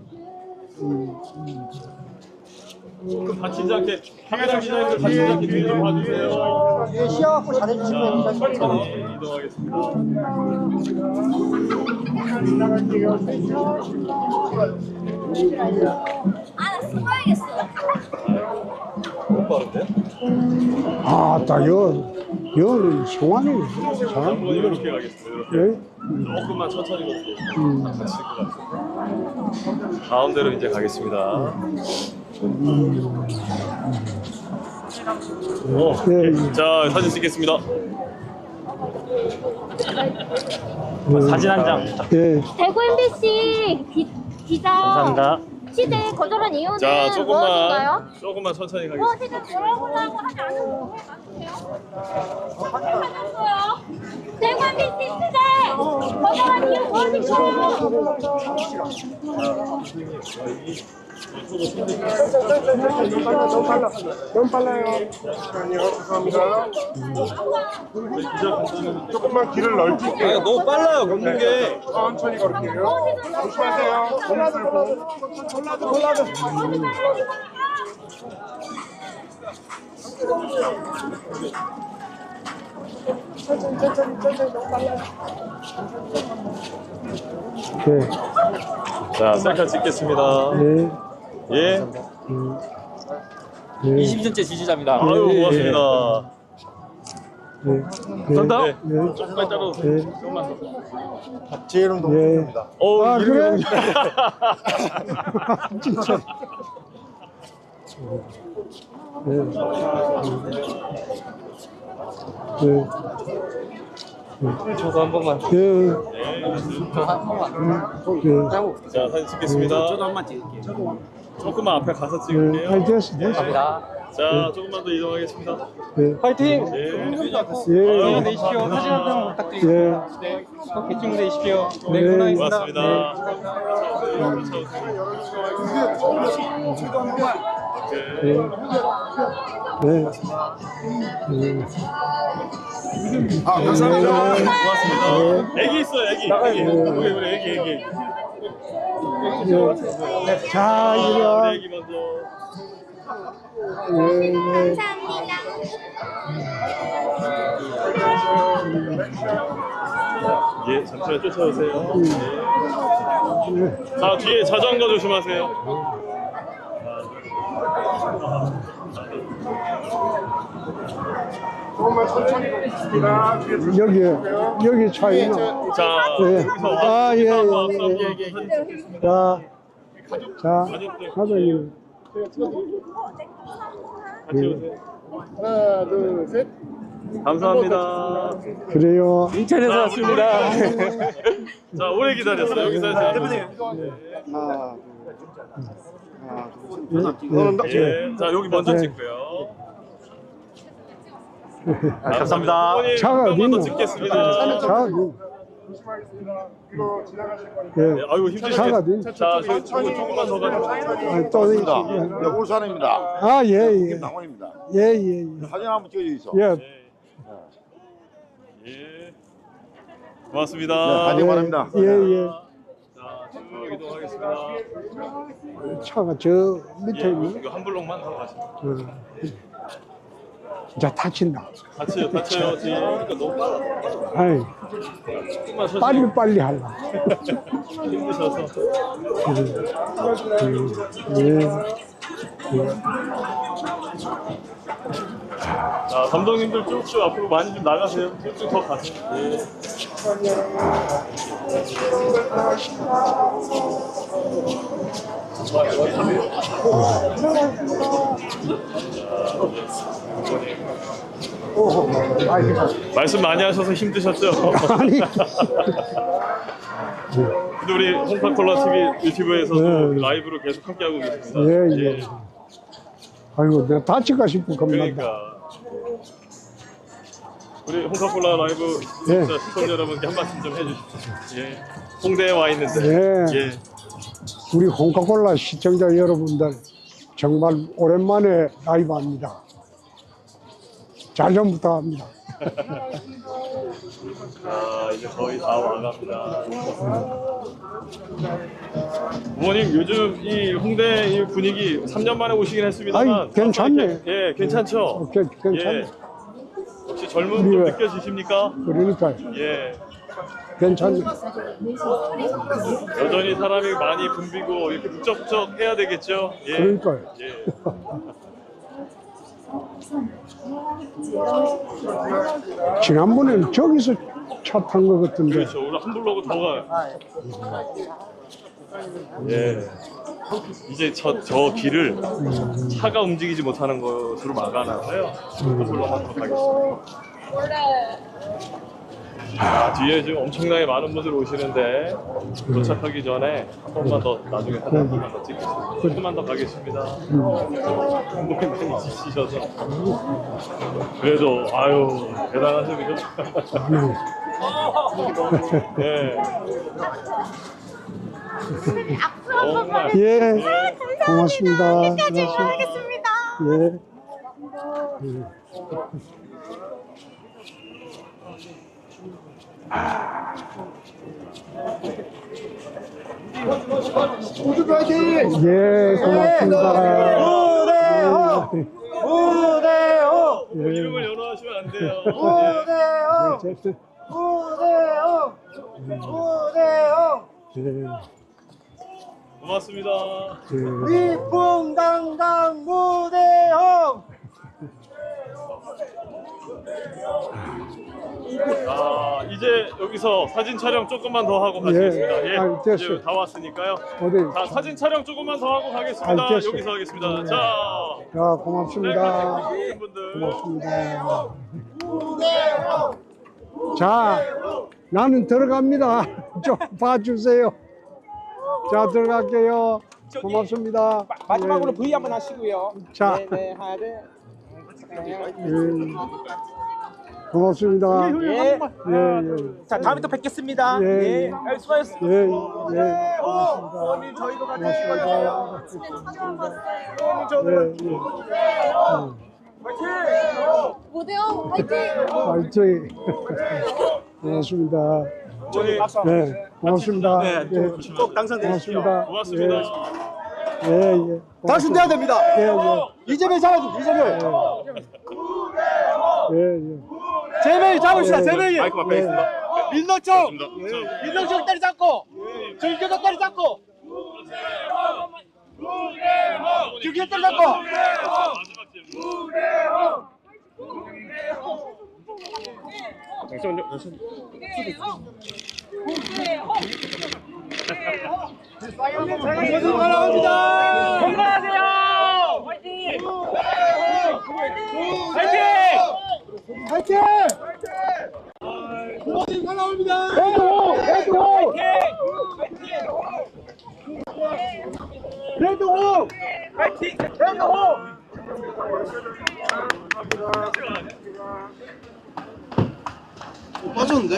다치지 않게, 카메라 기자님들 다치지 않게 뒤에 좀 봐주세요. 시야 갖고 잘해주시면 천천히 이동하겠습니다. 나 숨어야겠어. 아, 여는 시원하네. 한번 이렇게 가겠습니다. 이렇게. 조금만 천천히 걷고 다칠 것 같아요. 가운데로 이제 가겠습니다. 자, 사진 찍겠습니다. 사진 한 장. 예. 대구 MBC 기자. 감사합니다. 시대 거절한 이유는 자, 무엇인가요? 조금만 천천히 가겠습니다. 지금 돌아보려고 하지 않은 왜 맞으세요? 하셨어요. 대구 MBC 시대 거절한 이유 무엇인가요? 너무 빨라요. 잠시만요. 감사합니다. 조금만 길을 넓힐게요. 너무 빨라요, 걷는 게. 천천히 걸을게요. 조심하세요. 자, 셀카 찍겠습니다. 예. 20년째 지지자입니다. 아유, 고맙습니다. 감사합니다. 조금만 자르세요. 조금만 더. 박재현 동생입니다. 그래? 진짜. 저도 한 번만. 자, 사진 찍겠습니다. 저도 한 번 찍을게요. 조금만 앞에 가서 찍을게요. 감사합니다. 자, 조금만 더 이동하겠습니다. 화이팅. 예. 내십시오. 사진 한 장 부탁드립니다. 네. 개중 내십시오. 네, 고생하셨습니다. 고맙습니다. 고맙습니다. 애기 있어요, 애기. 우리 애기. 자, 이리 와. 우리 애기 먼저. 감사합니다. 예, 잠시만 쫓아오세요. 자, 뒤에 자전거 조심하세요. 조금만 천천히 걷겠습니다. 여기 차 있나? 자, 여기서 자, 사장님. 같이 오세요. 하나, 둘, 셋. 감사합니다. 그래요. 인천에서 왔습니다. 자, 오래 기다렸어요. 여기서 해주세요. 예, 자, 여기 먼저 찍고요. 감사합니다. 차가 한번 더 어딨노? 찍겠습니다. 자, 조심하겠습니다. 이거 지나가실 거니까. 네, 아유, 차가 힘드시겠어요. 자, 저희 조금만 더 가요. 또 울산입니다. 아, 예. 남원입니다. 예. 사진 한번 찍어주세요. 예. 예. 고맙습니다. 네, 안녕 바랍니다. 예, 예. 자, 쭉 이동하겠습니다. 차가 저 밑에 예, 있네. 이거 한 블록만 더 가시면. 이제 다친다. 다쳐요. 지금 그러니까 너무 빨라. 아이, 조금만 천천히. 빨리 하려고. 힘드셔서. 자, 감독님들 쭉쭉 앞으로 많이 좀 나가세요. 쭉쭉 더 가세요. 예. 말씀 많이 하셔서 힘드셨죠? 아니. 근데 우리 홍파콜라 TV 유튜브에서도 라이브로 계속 함께하고 계십니다. 예. 아이고, 내가 다칠까 싶어 겁난다. 그러니까 우리 홍카콜라 라이브 예. 진짜 시청자 여러분께 한 말씀 좀 해주십시오. 예. 홍대에 와 있는데. 예. 우리 홍카콜라 시청자 여러분들 정말 오랜만에 라이브합니다. 잘 좀 부탁합니다. 아, 이제 거의 다 와갑니다. 부모님 요즘 이 홍대 이 분위기 3년 만에 오시긴 했습니다만 아이, 괜찮네. 예, 괜찮죠? 괜찮네. 예. 혹시 젊음 좀 느껴지십니까? 그러니까요. 예. 괜찮네. 여전히 사람이 많이 붐비고 이렇게 북적북적 해야 되겠죠? 예. 그러니까요. 예. 지난번에는 저기서 차 탄 것 같은데. 그렇죠. 오늘 한 블로그 더 가요. 예. 이제 저 길을 차가 움직이지 못하는 것으로 막아놔서요. 한 블로그만 더 가겠습니다. 아, 뒤에 지금 엄청나게 많은 분들 오시는데 도착하기 전에 한 번만 더 나중에 사진 한 번만 더 찍겠습니다. 조금만 더 가겠습니다. 너무 많이 지치셔서 그래도 아유 대단하십니다. 네. 정말 예, 고맙습니다. 여기까지 하겠습니다. 예. 모두 파이팅! 예, 고맙습니다. 무대호! 이름을 연호하시면 안 돼요. 무대호! 고맙습니다. 위풍당당 무대호! 아, 이제 여기서 사진 촬영 조금만 더 하고 가시겠습니다. 예, 아, 됐어요. 이제 다 왔으니까요. 어디? 자, 사진 촬영 조금만 더 하고 가겠습니다. 아, 됐어요. 여기서 하겠습니다. 자, 자, 고맙습니다. 네, 분들. 고맙습니다. 자, 나는 들어갑니다. 좀 봐주세요. 자, 들어갈게요. 고맙습니다. 마지막으로 예. V 한번 하시고요. 자. 네, 하나, 둘. 고맙습니다. 예. 예. 자, 다음에 또 뵙겠습니다. 예. 예. 수고하셨습니다. 예. 고맙습니다. 저희도 고맙습니다. 무대호 화이팅! 화이팅! 고맙습니다. 네, 고맙습니다. 네, 꼭 당선되십시오. 고맙습니다. 예. 당신돼야 됩니다. 예. 이재명 잡아줘, 이재명. 예. 재명이 잡읍시다, 예. 재명이. 마이크 앞에 있습니다. 민노총! 고맙습니다. 민노총 다리 잡고! 즐겨서 다리 잡고! 즐겨 다리 잡고! 계속 날아갑니다. 건강하세요. 화이팅! 화이팅! 부모님 날아옵니다. 레드호! 레드호! 화이팅! 레드호! 빠졌는데?